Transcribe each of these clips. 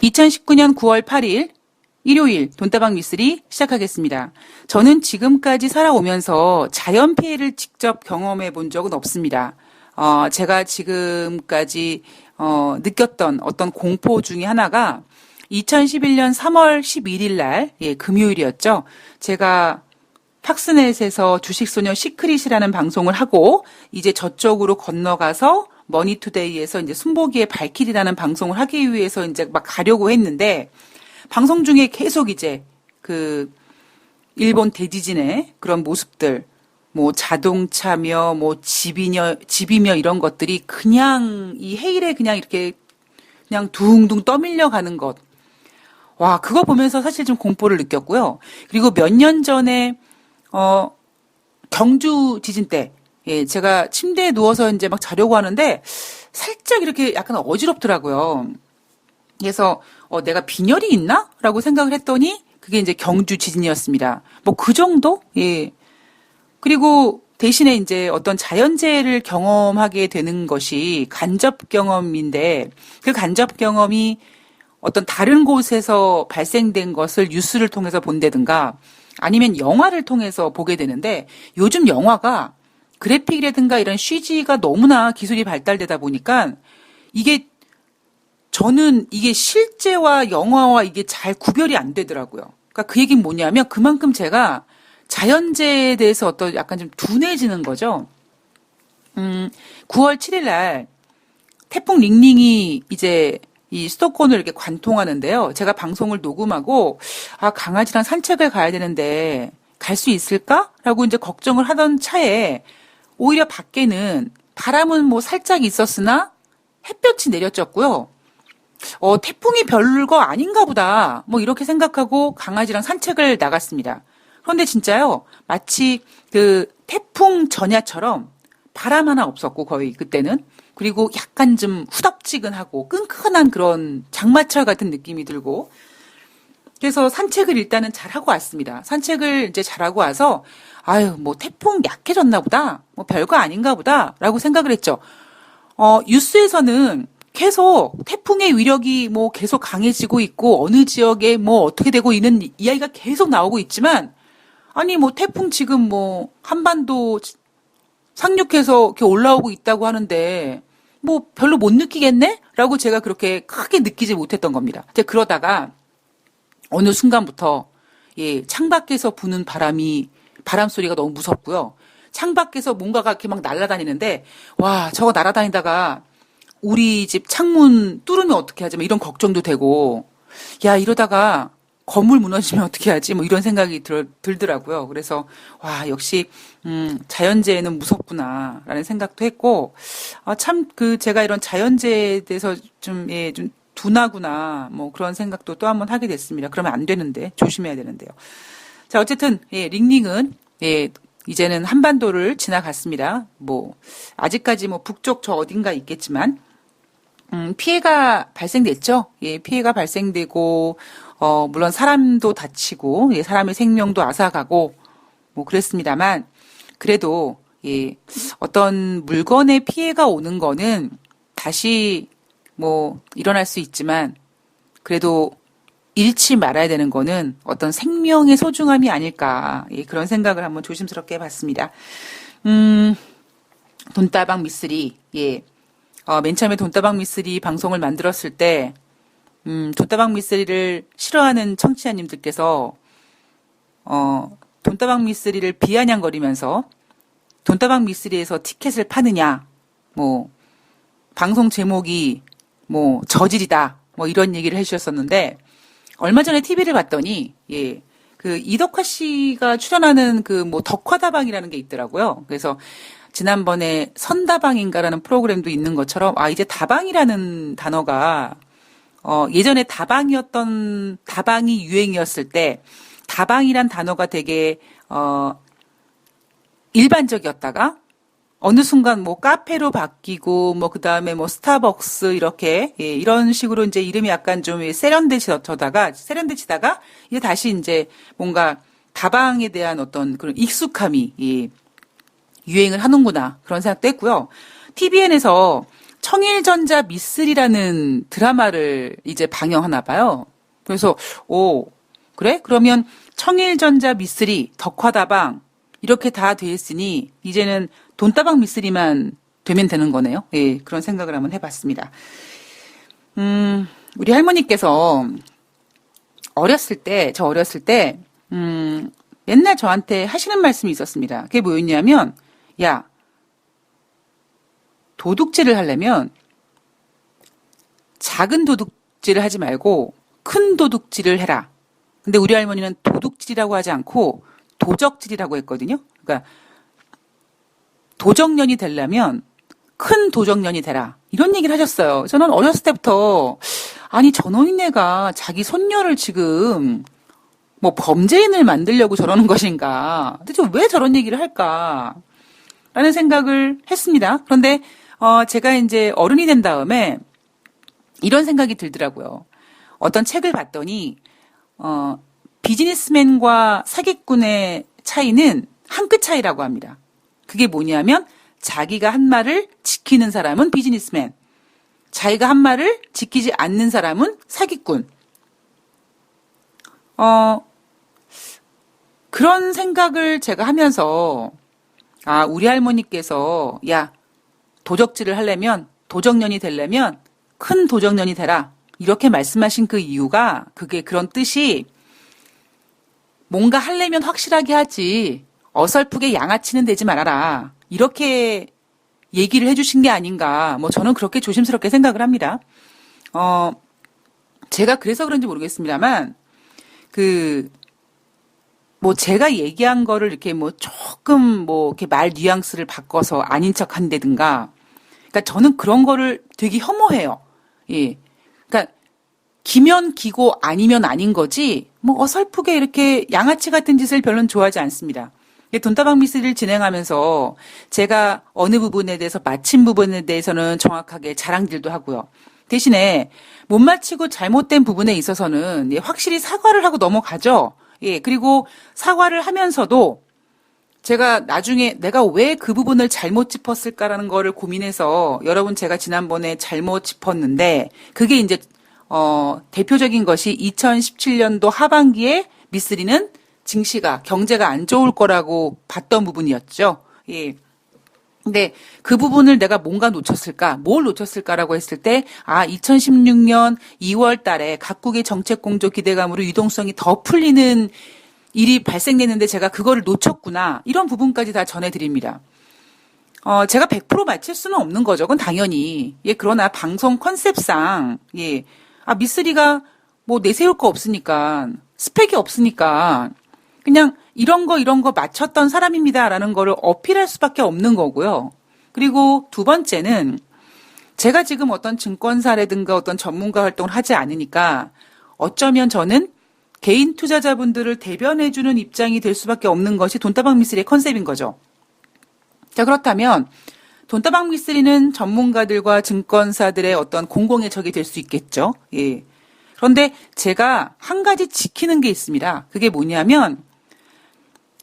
2019년 9월 8일 일요일 돈다방 미쓰리 시작하겠습니다. 저는 지금까지 살아오면서 자연 피해를 직접 경험해 본 적은 없습니다. 제가 지금까지 느꼈던 어떤 공포 중에 하나가 2011년 3월 11일 날, 금요일이었죠. 제가 팍스넷에서 주식소녀 시크릿이라는 방송을 하고 이제 저쪽으로 건너가서 머니투데이에서 이제 순복이의 발길이라는 방송을 하기 위해서 이제 막 가려고 했는데 방송 중에 계속 이제 그 일본 대지진의 그런 모습들, 뭐 자동차며 뭐 집이며 이런 것들이 그냥 이 해일에 그냥 이렇게 그냥 둥둥 떠밀려 가는 것. 와, 그거 보면서 사실 좀 공포를 느꼈고요. 그리고 몇 년 전에 경주 지진 때, 제가 침대에 누워서 이제 막 자려고 하는데 살짝 이렇게 약간 어지럽더라고요. 그래서 내가 빈혈이 있나? 라고 생각을 했더니 그게 이제 경주 지진이었습니다. 뭐 그 정도? 예. 그리고 대신에 이제 어떤 자연재해를 경험하게 되는 것이 간접 경험인데 그 간접 경험이 어떤 다른 곳에서 발생된 것을 뉴스를 통해서 본다든가 아니면 영화를 통해서 보게 되는데 요즘 영화가 그래픽이라든가 이런 CG가 너무나 기술이 발달되다 보니까 이게 저는 이게 실제와 영화와 이게 잘 구별이 안 되더라고요. 그러니까 그 얘기는 뭐냐면 그만큼 제가 자연재해에 대해서 어떤 약간 좀 둔해지는 거죠. 9월 7일 날 태풍 링링이 이제 이 수도권을 이렇게 관통하는데요. 제가 방송을 녹음하고 강아지랑 산책을 가야 되는데 갈 수 있을까? 라고 이제 걱정을 하던 차에 오히려 밖에는 바람은 뭐 살짝 있었으나 햇볕이 내려졌고요. 태풍이 별거 아닌가 보다. 뭐 이렇게 생각하고 강아지랑 산책을 나갔습니다. 그런데 진짜요. 마치 그 태풍 전야처럼 바람 하나 없었고 거의 그때는. 그리고 약간 좀 후덥지근하고 끈끈한 그런 장마철 같은 느낌이 들고 그래서 산책을 일단은 잘하고 왔습니다. 산책을 이제 잘하고 와서 뭐 태풍 약해졌나 보다. 뭐 별거 아닌가 보다라고 생각을 했죠. 뉴스에서는 계속 태풍의 위력이 뭐 계속 강해지고 있고 어느 지역에 뭐 어떻게 되고 있는 이야기가 계속 나오고 있지만 아니 뭐 태풍 지금 뭐 한반도 상륙해서 이렇게 올라오고 있다고 하는데 뭐 별로 못 느끼겠네? 라고 제가 그렇게 크게 느끼지 못했던 겁니다. 이제 그러다가 어느 순간부터 창밖에서 부는 바람 소리가 너무 무섭고요. 창밖에서 뭔가가 이렇게 막 날아다니는데 와 저거 날아다니다가 우리 집 창문 뚫으면 어떻게 하지? 뭐 이런 걱정도 되고 야 이러다가 건물 무너지면 어떻게 하지? 뭐 이런 생각이 들더라고요. 그래서 와 역시 자연재해는 무섭구나라는 생각도 했고 참 제가 이런 자연재해에 대해서 좀 둔하구나 뭐 그런 생각도 또 한번 하게 됐습니다. 그러면 안 되는데 조심해야 되는데요. 자 어쨌든 링링은 이제는 한반도를 지나갔습니다. 뭐 아직까지 뭐 북쪽 저 어딘가 있겠지만 피해가 발생됐죠. 피해가 발생되고 물론 사람도 다치고 사람의 생명도 앗아가고 뭐 그랬습니다만 그래도 어떤 물건의 피해가 오는 거는 다시 뭐 일어날 수 있지만 그래도 잃지 말아야 되는 거는 어떤 생명의 소중함이 아닐까 그런 생각을 한번 조심스럽게 해봤습니다. 돈다방 미쓰리 맨 처음에 돈다방 미쓰리 방송을 만들었을 때 돈다방 미쓰리를 싫어하는 청취자님들께서 돈다방 미쓰리를 비아냥거리면서 돈다방 미쓰리에서 티켓을 파느냐 뭐 방송 제목이 뭐 저질이다 뭐 이런 얘기를 해주셨었는데 얼마 전에 TV를 봤더니 그 이덕화 씨가 출연하는 그 뭐 덕화다방이라는 게 있더라고요. 그래서 지난번에 선다방인가라는 프로그램도 있는 것처럼 이제 다방이라는 단어가 예전에 다방이 유행이었을 때 다방이란 단어가 되게 일반적이었다가 어느 순간 뭐 카페로 바뀌고 뭐 그다음에 뭐 스타벅스 이렇게 이런 식으로 이제 이름이 약간 좀 세련되지다가 이제 다시 이제 뭔가 다방에 대한 어떤 그런 익숙함이 유행을 하는구나 그런 생각도 했고요. TVN에서 청일전자 미쓰리라는 드라마를 이제 방영하나 봐요. 그래서 그래? 그러면 청일전자 미쓰리, 덕화다방 이렇게 다 돼 있으니 이제는 돈다방 미쓰리만 되면 되는 거네요. 예, 그런 생각을 한번 해봤습니다. 우리 할머니께서 저 어렸을 때 맨날 저한테 하시는 말씀이 있었습니다. 그게 뭐였냐면, 야, 도둑질을 하려면 작은 도둑질을 하지 말고 큰 도둑질을 해라. 근데 우리 할머니는 도둑질이라고 하지 않고 도적질이라고 했거든요. 그러니까 도적년이 되려면 큰 도적년이 되라. 이런 얘기를 하셨어요. 저는 어렸을 때부터 아니 저놈이네가 자기 손녀를 지금 뭐 범죄인을 만들려고 저러는 것인가? 도대체 왜 저런 얘기를 할까? 라는 생각을 했습니다. 그런데 제가 이제 어른이 된 다음에 이런 생각이 들더라고요. 어떤 책을 봤더니 비즈니스맨과 사기꾼의 차이는 한 끗 차이라고 합니다. 그게 뭐냐면 자기가 한 말을 지키는 사람은 비즈니스맨, 자기가 한 말을 지키지 않는 사람은 사기꾼. 그런 생각을 제가 하면서 우리 할머니께서 야, 도적질을 하려면 도적년이 되려면 큰 도적년이 되라. 이렇게 말씀하신 그 이유가 그게 그런 뜻이 뭔가 하려면 확실하게 하지 어설프게 양아치는 되지 말아라. 이렇게 얘기를 해주신 게 아닌가. 뭐 저는 그렇게 조심스럽게 생각을 합니다. 제가 그래서 그런지 모르겠습니다만 뭐 제가 얘기한 거를 이렇게 뭐 조금 뭐 이렇게 말 뉘앙스를 바꿔서 아닌 척 한다든가. 그러니까 저는 그런 거를 되게 혐오해요. 예. 그러니까 기면 기고 아니면 아닌 거지 뭐 어설프게 이렇게 양아치 같은 짓을 별로는 좋아하지 않습니다. 돈다방 미쓰리를 진행하면서 제가 어느 부분에 대해서 마친 부분에 대해서는 정확하게 자랑질도 하고요. 대신에 못 마치고 잘못된 부분에 있어서는 확실히 사과를 하고 넘어가죠. 예, 그리고 사과를 하면서도 제가 나중에 내가 왜 그 부분을 잘못 짚었을까라는 거를 고민해서 여러분 제가 지난번에 잘못 짚었는데 그게 이제 대표적인 것이 2017년도 하반기에 미쓰리는 증시가 경제가 안 좋을 거라고 봤던 부분이었죠. 예. 근데 그 부분을 내가 뭔가 놓쳤을까? 뭘 놓쳤을까라고 했을 때 2016년 2월 달에 각국의 정책 공조 기대감으로 유동성이 더 풀리는 일이 발생됐는데 제가 그거를 놓쳤구나. 이런 부분까지 다 전해드립니다. 제가 100% 맞힐 수는 없는 거죠. 그건 당연히. 예, 그러나 방송 컨셉상, 예. 미쓰리가 뭐 내세울 거 없으니까, 스펙이 없으니까, 그냥 이런 거 맞췄던 사람입니다라는 거를 어필할 수밖에 없는 거고요. 그리고 두 번째는 제가 지금 어떤 증권사라든가 어떤 전문가 활동을 하지 않으니까 어쩌면 저는 개인 투자자분들을 대변해주는 입장이 될 수밖에 없는 것이 돈다방 미쓰리의 컨셉인 거죠. 자, 그렇다면 돈다방 미쓰리는 전문가들과 증권사들의 어떤 공공의 적이 될 수 있겠죠. 예. 그런데 제가 한 가지 지키는 게 있습니다. 그게 뭐냐면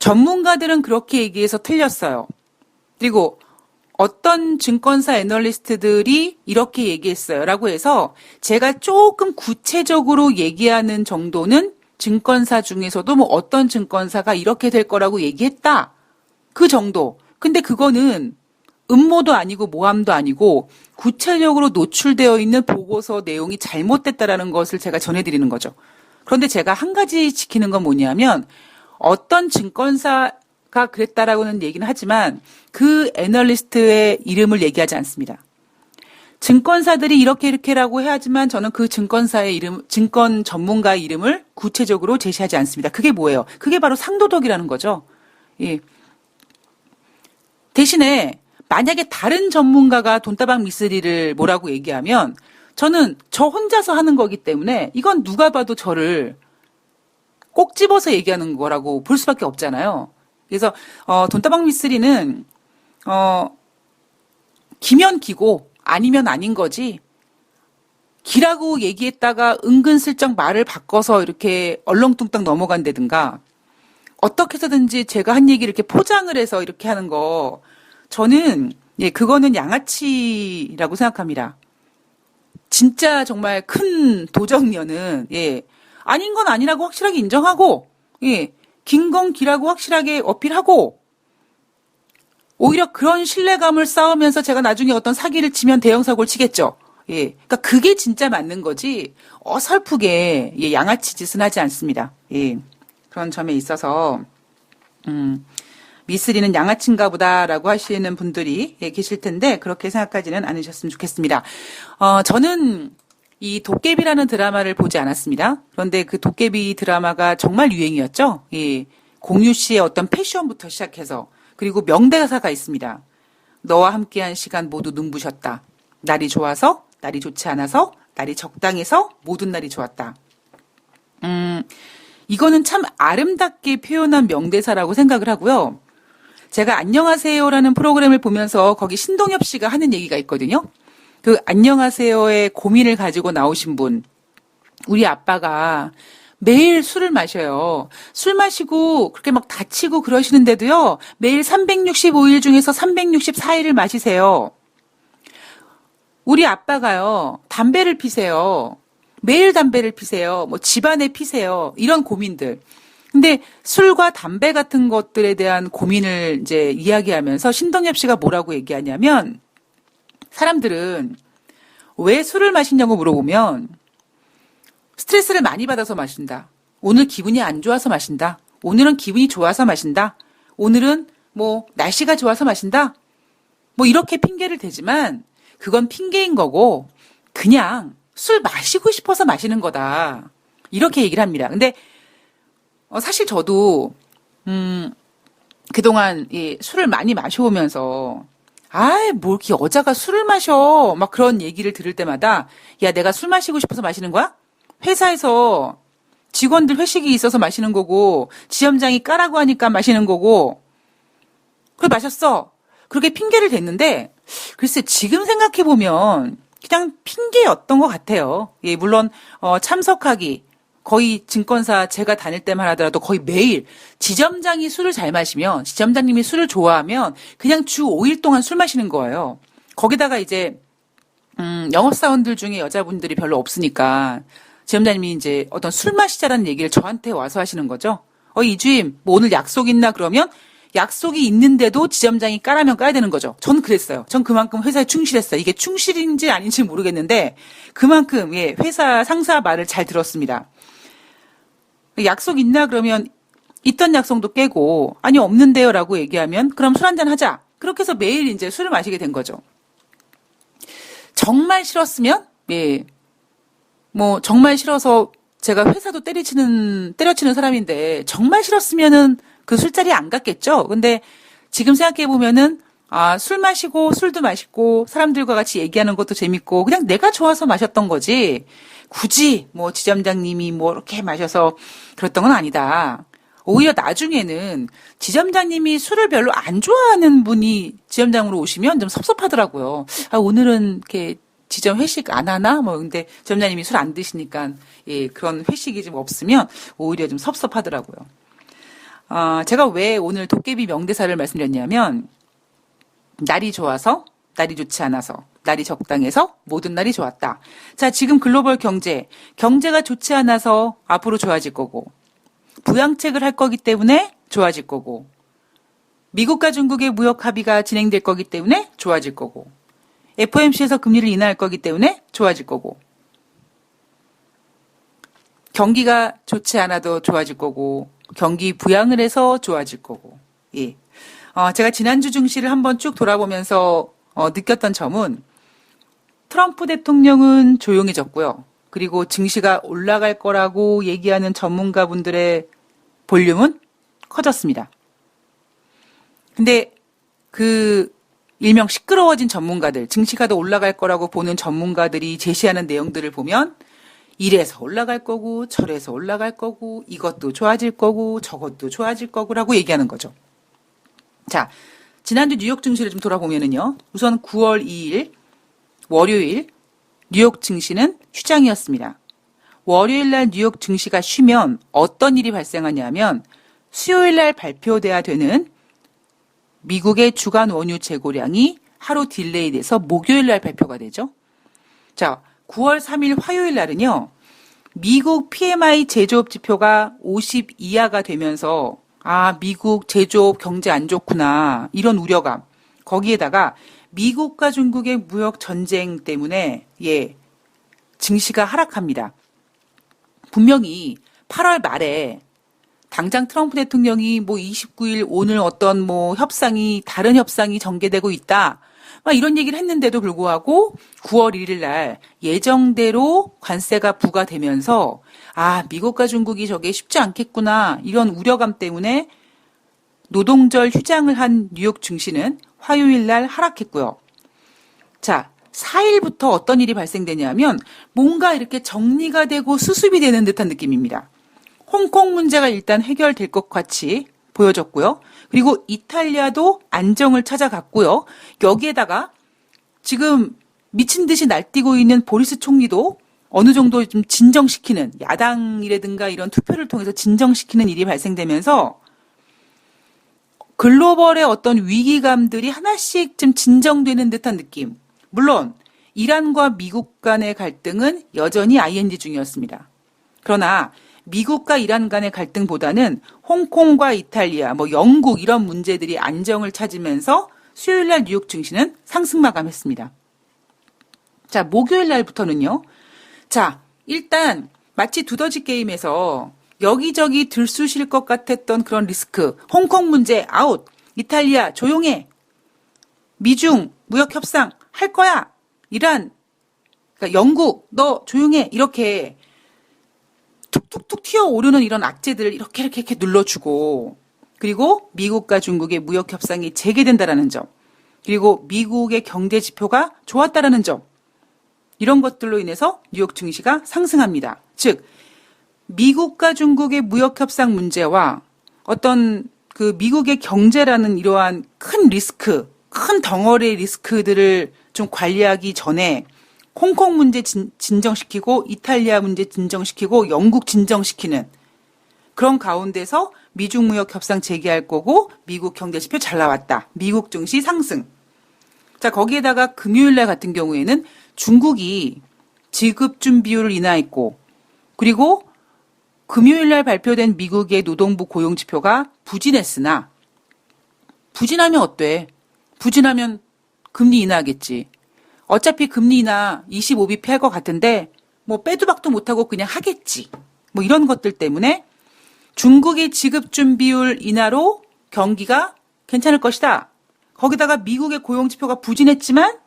전문가들은 그렇게 얘기해서 틀렸어요. 그리고 어떤 증권사 애널리스트들이 이렇게 얘기했어요. 라고 해서 제가 조금 구체적으로 얘기하는 정도는 증권사 중에서도 뭐 어떤 증권사가 이렇게 될 거라고 얘기했다. 그 정도. 근데 그거는 음모도 아니고 모함도 아니고 구체적으로 노출되어 있는 보고서 내용이 잘못됐다라는 것을 제가 전해드리는 거죠. 그런데 제가 한 가지 지키는 건 뭐냐면 어떤 증권사가 그랬다라고는 얘기는 하지만 그 애널리스트의 이름을 얘기하지 않습니다. 증권사들이 이렇게라고 해야지만 저는 그 증권사의 이름, 증권 전문가의 이름을 구체적으로 제시하지 않습니다. 그게 뭐예요? 그게 바로 상도덕이라는 거죠. 예. 대신에 만약에 다른 전문가가 돈다방 미쓰리를 뭐라고 얘기하면 저는 저 혼자서 하는 거기 때문에 이건 누가 봐도 저를 꼭 집어서 얘기하는 거라고 볼 수밖에 없잖아요. 그래서 돈다방 미쓰리는 기면 기고 아니면 아닌 거지. 기라고 얘기했다가 은근슬쩍 말을 바꿔서 이렇게 얼렁뚱땅 넘어간다든가 어떻게 해서든지 제가 한 얘기를 이렇게 포장을 해서 이렇게 하는 거 저는 예, 그거는 양아치라고 생각합니다. 진짜 정말 큰 도적녀는, 예, 아닌 건 아니라고 확실하게 인정하고, 예, 긴 건 기라고 확실하게 어필하고, 오히려 그런 신뢰감을 쌓으면서 제가 나중에 어떤 사기를 치면 대형 사고를 치겠죠. 예, 그러니까 그게 진짜 맞는 거지, 어설프게, 예, 양아치 짓은 하지 않습니다. 예, 그런 점에 있어서, 미쓰리는 양아치인가 보다라고 하시는 분들이 예, 계실 텐데 그렇게 생각하지는 않으셨으면 좋겠습니다. 저는 이 도깨비라는 드라마를 보지 않았습니다. 그런데 그 도깨비 드라마가 정말 유행이었죠. 예, 공유 씨의 어떤 패션부터 시작해서 그리고 명대사가 있습니다. 너와 함께한 시간 모두 눈부셨다. 날이 좋아서, 날이 좋지 않아서, 날이 적당해서 모든 날이 좋았다. 이거는 참 아름답게 표현한 명대사라고 생각을 하고요. 제가 안녕하세요라는 프로그램을 보면서 거기 신동엽 씨가 하는 얘기가 있거든요. 그 안녕하세요의 고민을 가지고 나오신 분. 우리 아빠가 매일 술을 마셔요. 술 마시고 그렇게 막 다치고 그러시는데도요. 매일 365일 중에서 364일을 마시세요. 우리 아빠가요. 담배를 피세요. 매일 담배를 피세요. 뭐 집안에 피세요. 이런 고민들. 근데 술과 담배 같은 것들에 대한 고민을 이제 이야기하면서 신동엽 씨가 뭐라고 얘기하냐면 사람들은 왜 술을 마시냐고 물어보면 스트레스를 많이 받아서 마신다. 오늘 기분이 안 좋아서 마신다. 오늘은 기분이 좋아서 마신다. 오늘은 뭐 날씨가 좋아서 마신다. 뭐 이렇게 핑계를 대지만 그건 핑계인 거고 그냥 술 마시고 싶어서 마시는 거다. 이렇게 얘기를 합니다. 근데 사실 저도 그동안 이 술을 많이 마셔오면서 뭐 이렇게 여자가 술을 마셔 막 그런 얘기를 들을 때마다 야 내가 술 마시고 싶어서 마시는 거야? 회사에서 직원들 회식이 있어서 마시는 거고 지점장이 까라고 하니까 마시는 거고 그래 마셨어. 그렇게 핑계를 댔는데 글쎄 지금 생각해보면 그냥 핑계였던 것 같아요. 예, 물론 참석하기 거의 증권사 제가 다닐 때만 하더라도 거의 매일 지점장이 술을 잘 마시면 지점장님이 술을 좋아하면 그냥 주 5일 동안 술 마시는 거예요. 거기다가 이제 영업사원들 중에 여자분들이 별로 없으니까 지점장님이 이제 어떤 술 마시자라는 얘기를 저한테 와서 하시는 거죠. 이주임 뭐 오늘 약속 있나 그러면 약속이 있는데도 지점장이 까라면 까야 되는 거죠. 전 그랬어요. 전 그만큼 회사에 충실했어요. 이게 충실인지 아닌지 모르겠는데 그만큼 예, 회사 상사 말을 잘 들었습니다. 약속 있나 그러면 있던 약속도 깨고 아니 없는데요라고 얘기하면 그럼 술 한잔 하자. 그렇게 해서 매일 이제 술을 마시게 된 거죠. 정말 싫었으면 예. 뭐 정말 싫어서 제가 회사도 때려치는 사람인데 정말 싫었으면은 그 술자리에 안 갔겠죠. 근데 지금 생각해 보면은 술 마시고 술도 맛있고 사람들과 같이 얘기하는 것도 재밌고 그냥 내가 좋아서 마셨던 거지. 굳이 뭐 지점장님이 뭐 이렇게 마셔서 그랬던 건 아니다. 오히려 나중에는 지점장님이 술을 별로 안 좋아하는 분이 지점장으로 오시면 좀 섭섭하더라고요. 오늘은 이렇게 지점 회식 안 하나? 뭐 근데 지점장님이 술 안 드시니까 예, 그런 회식이 좀 없으면 오히려 좀 섭섭하더라고요. 제가 왜 오늘 도깨비 명대사를 말씀드렸냐면 날이 좋아서, 날이 좋지 않아서, 날이 적당해서 모든 날이 좋았다. 자, 지금 글로벌 경제가 좋지 않아서 앞으로 좋아질 거고 부양책을 할 거기 때문에 좋아질 거고 미국과 중국의 무역 합의가 진행될 거기 때문에 좋아질 거고 FOMC에서 금리를 인하할 거기 때문에 좋아질 거고 경기가 좋지 않아도 좋아질 거고 경기 부양을 해서 좋아질 거고 예. 제가 지난주 증시를 한번 쭉 돌아보면서 느꼈던 점은 트럼프 대통령은 조용해졌고요. 그리고 증시가 올라갈 거라고 얘기하는 전문가분들의 볼륨은 커졌습니다. 근데 그 일명 시끄러워진 전문가들, 증시가 더 올라갈 거라고 보는 전문가들이 제시하는 내용들을 보면 이래서 올라갈 거고 저래서 올라갈 거고 이것도 좋아질 거고 저것도 좋아질 거고라고 얘기하는 거죠. 자, 지난주 뉴욕 증시를 좀 돌아보면은요. 우선 9월 2일 월요일 뉴욕 증시는 휴장이었습니다. 월요일 날 뉴욕 증시가 쉬면 어떤 일이 발생하냐면 수요일 날 발표돼야 되는 미국의 주간 원유 재고량이 하루 딜레이 돼서 목요일 날 발표가 되죠. 자, 9월 3일 화요일 날은요. 미국 PMI 제조업 지표가 50 이하가 되면서 미국 제조업 경제 안 좋구나. 이런 우려감. 거기에다가 미국과 중국의 무역 전쟁 때문에 증시가 하락합니다. 분명히 8월 말에 당장 트럼프 대통령이 29일 오늘 어떤 다른 협상이 전개되고 있다. 이런 얘기를 했는데도 불구하고 9월 1일 날 예정대로 관세가 부과되면서 미국과 중국이 저게 쉽지 않겠구나. 이런 우려감 때문에 노동절 휴장을 한 뉴욕 증시는 화요일 날 하락했고요. 자, 4일부터 어떤 일이 발생되냐면 뭔가 이렇게 정리가 되고 수습이 되는 듯한 느낌입니다. 홍콩 문제가 일단 해결될 것 같이 보여졌고요. 그리고 이탈리아도 안정을 찾아갔고요. 여기에다가 지금 미친 듯이 날뛰고 있는 보리스 총리도 어느 정도 좀 진정시키는, 야당이라든가 이런 투표를 통해서 진정시키는 일이 발생되면서 글로벌의 어떤 위기감들이 하나씩 좀 진정되는 듯한 느낌. 물론 이란과 미국 간의 갈등은 여전히 ING 중이었습니다. 그러나 미국과 이란 간의 갈등보다는 홍콩과 이탈리아, 영국 이런 문제들이 안정을 찾으면서 수요일 날 뉴욕 증시는 상승 마감했습니다. 자, 목요일 날부터는요. 자, 일단 마치 두더지 게임에서 여기저기 들쑤실 것 같았던 그런 리스크, 홍콩 문제 아웃, 이탈리아 조용해, 미중 무역 협상 할 거야, 이란, 그러니까 영국 너 조용해, 이렇게 툭툭툭 튀어오르는 이런 악재들을 이렇게 눌러주고, 그리고 미국과 중국의 무역 협상이 재개된다라는 점, 그리고 미국의 경제 지표가 좋았다라는 점, 이런 것들로 인해서 뉴욕 증시가 상승합니다. 즉 미국과 중국의 무역 협상 문제와 어떤 그 미국의 경제라는 이러한 큰 리스크, 큰 덩어리의 리스크들을 좀 관리하기 전에 홍콩 문제 진정시키고 이탈리아 문제 진정시키고 영국 진정시키는 그런 가운데서 미중 무역 협상 재개할 거고 미국 경제 지표 잘 나왔다. 미국 증시 상승. 자, 거기에다가 금요일 날 같은 경우에는 중국이 지급 준비율을 인하했고, 그리고 금요일 날 발표된 미국의 노동부 고용 지표가 부진했으나, 부진하면 어때? 부진하면 금리 인하하겠지. 어차피 금리 인하 25bp 할 것 같은데 빼도 박도 못하고 그냥 하겠지. 이런 것들 때문에 중국의 지급 준비율 인하로 경기가 괜찮을 것이다. 거기다가 미국의 고용 지표가 부진했지만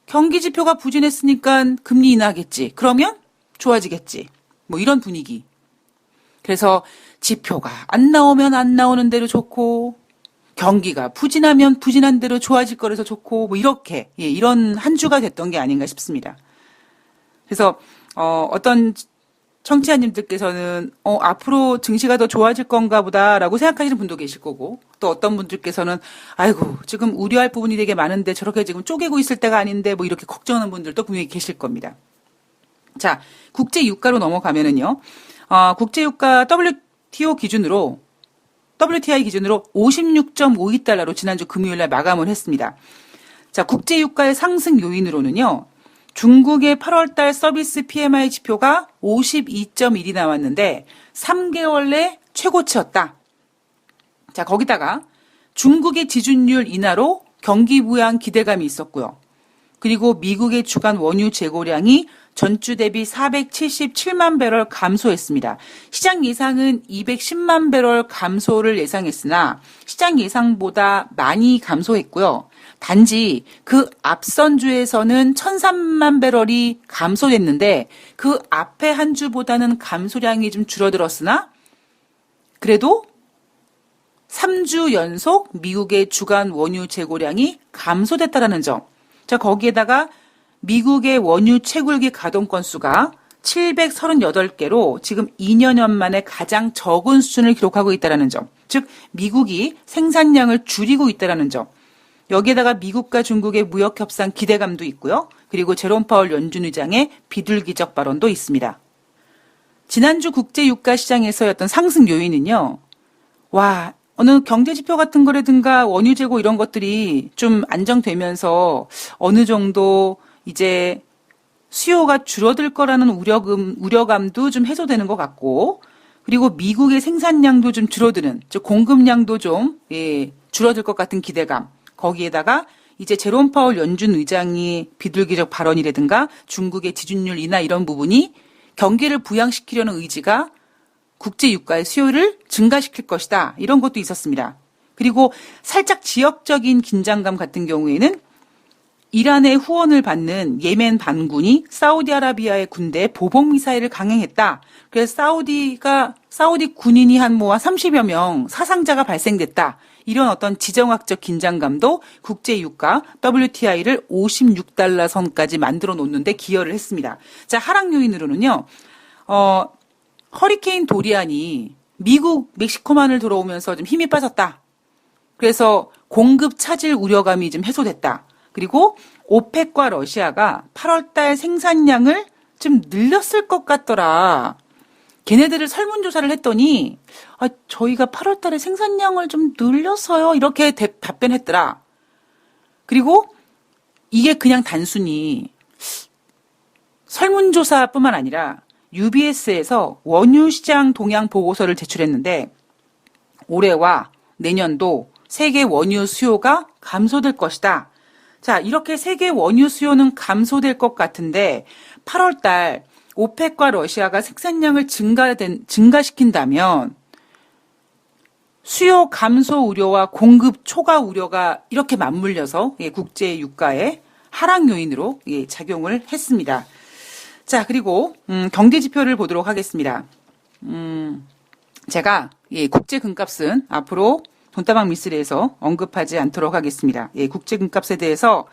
경기 지표가 부진했으니까 금리 인하하겠지. 그러면 좋아지겠지. 이런 분위기. 그래서 지표가 안 나오면 안 나오는 대로 좋고, 경기가 부진하면 부진한 대로 좋아질 거라서 좋고, 이렇게, 이런 한 주가 됐던 게 아닌가 싶습니다. 그래서, 어떤 청취자님들께서는, 앞으로 증시가 더 좋아질 건가 보다라고 생각하시는 분도 계실 거고, 또 어떤 분들께서는, 아이고, 지금 우려할 부분이 되게 많은데 저렇게 지금 쪼개고 있을 때가 아닌데, 이렇게 걱정하는 분들도 분명히 계실 겁니다. 자, 국제 유가로 넘어가면은요, 국제 유가 WTI 기준으로 56.52달러로 지난주 금요일 날 마감을 했습니다. 자, 국제 유가의 상승 요인으로는요, 중국의 8월달 서비스 PMI 지표가 52.1이 나왔는데 3개월 내 최고치였다. 자, 거기다가 중국의 지준율 인하로 경기 부양 기대감이 있었고요. 그리고 미국의 주간 원유 재고량이 전주 대비 477만 배럴 감소했습니다. 시장 예상은 210만 배럴 감소를 예상했으나 시장 예상보다 많이 감소했고요. 단지 그 앞선 주에서는 1,003만 배럴이 감소됐는데 그 앞에 한 주보다는 감소량이 좀 줄어들었으나 그래도 3주 연속 미국의 주간 원유 재고량이 감소됐다라는 점. 자, 거기에다가 미국의 원유 채굴기 가동 건수가 738개로 지금 2년 만에 가장 적은 수준을 기록하고 있다는 점. 즉 미국이 생산량을 줄이고 있다는 점. 여기에다가 미국과 중국의 무역 협상 기대감도 있고요. 그리고 제롬 파월 연준 의장의 비둘기적 발언도 있습니다. 지난주 국제 유가 시장에서의 어떤 상승 요인은요. 어느 경제 지표 같은 거라든가 원유 재고 이런 것들이 좀 안정되면서 어느 정도 이제 수요가 줄어들 거라는 우려감도 좀 해소되는 것 같고, 그리고 미국의 생산량도 좀 줄어드는, 즉 공급량도 좀 줄어들 것 같은 기대감. 거기에다가 이제 제롬 파월 연준 의장이 비둘기적 발언이라든가 중국의 지준율 인하 이런 부분이 경기를 부양시키려는 의지가 국제 유가의 수요를 증가시킬 것이다. 이런 것도 있었습니다. 그리고 살짝 지역적인 긴장감 같은 경우에는 이란의 후원을 받는 예멘 반군이 사우디아라비아의 군대에 보복 미사일을 강행했다. 그래서 사우디 군인이 한 30여 명 사상자가 발생됐다. 이런 어떤 지정학적 긴장감도 국제 유가 WTI를 56달러 선까지 만들어 놓는데 기여를 했습니다. 자, 하락 요인으로는요. 허리케인 도리안이 미국 멕시코만을 들어오면서 좀 힘이 빠졌다. 그래서 공급 차질 우려감이 좀 해소됐다. 그리고 오펙과 러시아가 8월달 생산량을 좀 늘렸을 것 같더라. 걔네들을 설문조사를 했더니 저희가 8월달에 생산량을 좀 늘렸어요. 이렇게 답변했더라. 그리고 이게 그냥 단순히 설문조사뿐만 아니라 UBS에서 원유 시장 동향 보고서를 제출했는데 올해와 내년도 세계 원유 수요가 감소될 것이다. 자, 이렇게 세계 원유 수요는 감소될 것 같은데 8월 달 오펙과 러시아가 생산량을 증가시킨다면 수요 감소 우려와 공급 초과 우려가 이렇게 맞물려서 국제 유가의 하락 요인으로 작용을 했습니다. 자, 그리고 경제 지표를 보도록 하겠습니다. 제가 국제 금값은 앞으로 돈다방 미쓰리에서 언급하지 않도록 하겠습니다. 국제 금값에 대해서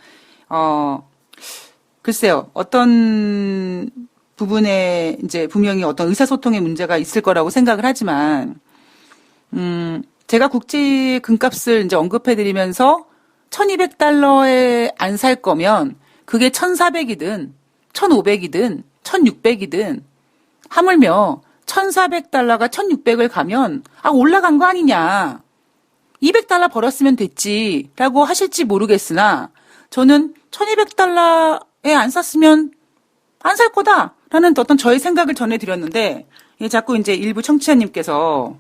글쎄요, 어떤 부분에 이제 분명히 어떤 의사소통의 문제가 있을 거라고 생각을 하지만 제가 국제 금값을 이제 언급해드리면서 1,200달러에 안 살 거면 그게 1,400이든 1,500이든 1,600이든 하물며 1,400달러가 1,600을 가면 올라간 거 아니냐. 200달러 벌었으면 됐지라고 하실지 모르겠으나 저는 1,200달러에 안 샀으면 안 살 거다라는 어떤 저의 생각을 전해드렸는데 자꾸 이제 일부 청취자님께서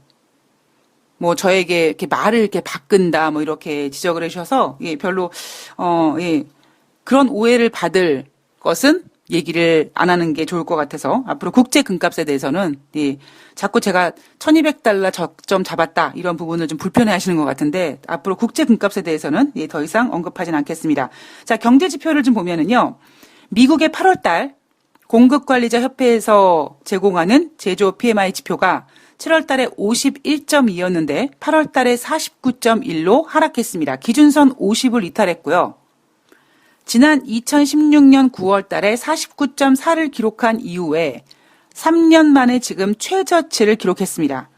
저에게 이렇게 말을 이렇게 바꾼다 이렇게 지적을 해주셔서 별로 그런 오해를 받을 것은 얘기를 안 하는 게 좋을 것 같아서 앞으로 국제 금값에 대해서는 자꾸 제가 1,200달러 적점 잡았다 이런 부분을 좀 불편해 하시는 것 같은데 앞으로 국제 금값에 대해서는 더 이상 언급하진 않겠습니다. 자, 경제 지표를 좀 보면은요. 미국의 8월달 공급관리자 협회에서 제공하는 제조 PMI 지표가 7월 달에 51.2였는데 8월 달에 49.1로 하락했습니다. 기준선 50을 이탈했고요. 지난 2016년 9월 달에 49.4를 기록한 이후에 3년 만에 지금 최저치를 기록했습니다.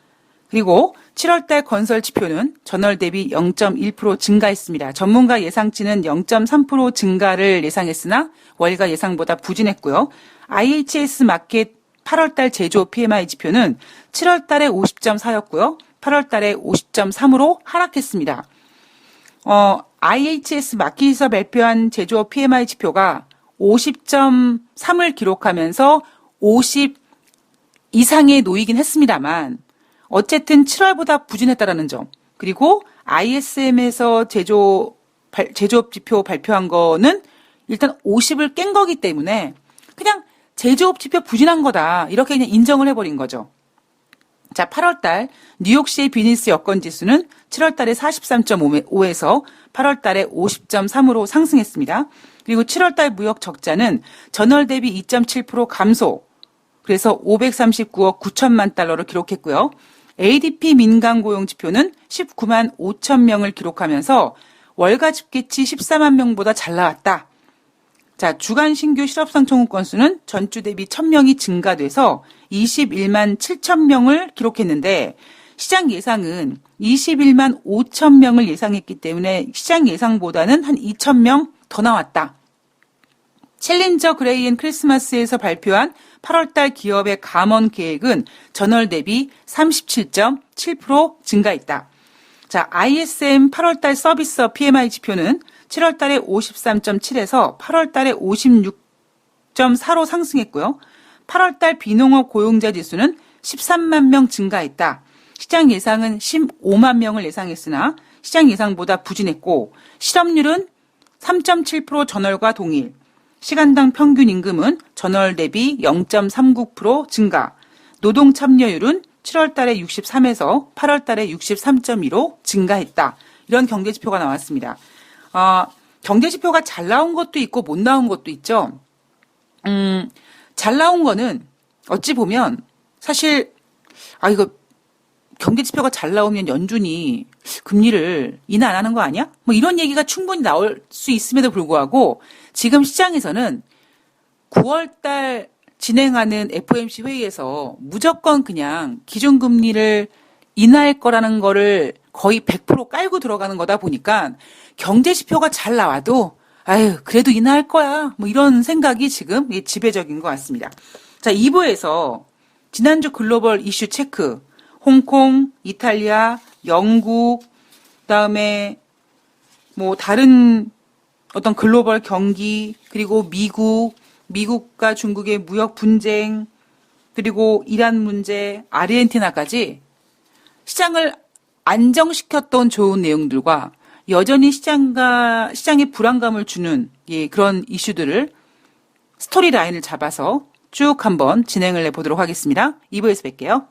그리고 7월 달 건설 지표는 전월 대비 0.1% 증가했습니다. 전문가 예상치는 0.3% 증가를 예상했으나 월가 예상보다 부진했고요. IHS 마켓 8월 달 제조 PMI 지표는 7월 달에 50.4였고요. 8월 달에 50.3으로 하락했습니다. IHS 마켓에서 발표한 제조업 PMI 지표가 50.3을 기록하면서 50 이상에 놓이긴 했습니다만 어쨌든 7월보다 부진했다라는 점. 그리고 ISM에서 제조업 지표 발표한 거는 일단 50을 깬 거기 때문에 그냥 제조업 지표 부진한 거다. 이렇게 그냥 인정을 해버린 거죠. 자, 8월 달 뉴욕시의 비즈니스 여건 지수는 7월 달에 43.5에서 8월 달에 50.3으로 상승했습니다. 그리고 7월 달 무역 적자는 전월 대비 2.7% 감소. 그래서 539억 9천만 달러를 기록했고요. ADP 민간 고용 지표는 19만 5천 명을 기록하면서 월가 집계치 14만 명보다 잘 나왔다. 자, 주간 신규 실업상 청구 건수는 전주 대비 1,000명이 증가돼서 21만 7천 명을 기록했는데 시장 예상은 21만 5천 명을 예상했기 때문에 시장 예상보다는 한 2천 명 더 나왔다. 챌린저 그레이 앤 크리스마스에서 발표한 8월달 기업의 감원 계획은 전월 대비 37.7% 증가했다. 자, ISM 8월달 서비스 PMI 지표는 7월달에 53.7에서 8월달에 56.4로 상승했고요. 8월달 비농업 고용자 지수는 13만 명 증가했다. 시장 예상은 15만 명을 예상했으나 시장 예상보다 부진했고 실업률은 3.7% 전월과 동일. 시간당 평균 임금은 전월 대비 0.39% 증가. 노동 참여율은 7월달에 63에서 8월달에 63.2로 증가했다. 이런 경제지표가 나왔습니다. 경제지표가 잘 나온 것도 있고 못 나온 것도 있죠. 잘 나온 거는 어찌 보면 사실 이거 경제지표가 잘 나오면 연준이 금리를 인하 안 하는 거 아니야? 뭐 이런 얘기가 충분히 나올 수 있음에도 불구하고 지금 시장에서는 9월달 진행하는 FOMC 회의에서 무조건 그냥 기준금리를 인하할 거라는 거를 거의 100% 깔고 들어가는 거다 보니까 경제지표가 잘 나와도 그래도 인하할 거야. 뭐 이런 생각이 지금 지배적인 것 같습니다. 자, 2부에서 지난주 글로벌 이슈 체크, 홍콩, 이탈리아, 영국, 그다음에 뭐 다른 어떤 글로벌 경기, 그리고 미국과 중국의 무역 분쟁, 그리고 이란 문제, 아르헨티나까지 시장을 안정시켰던 좋은 내용들과 여전히 시장에 불안감을 주는 그런 이슈들을 스토리 라인을 잡아서 쭉 한번 진행을 해보도록 하겠습니다. 2부에서 뵐게요.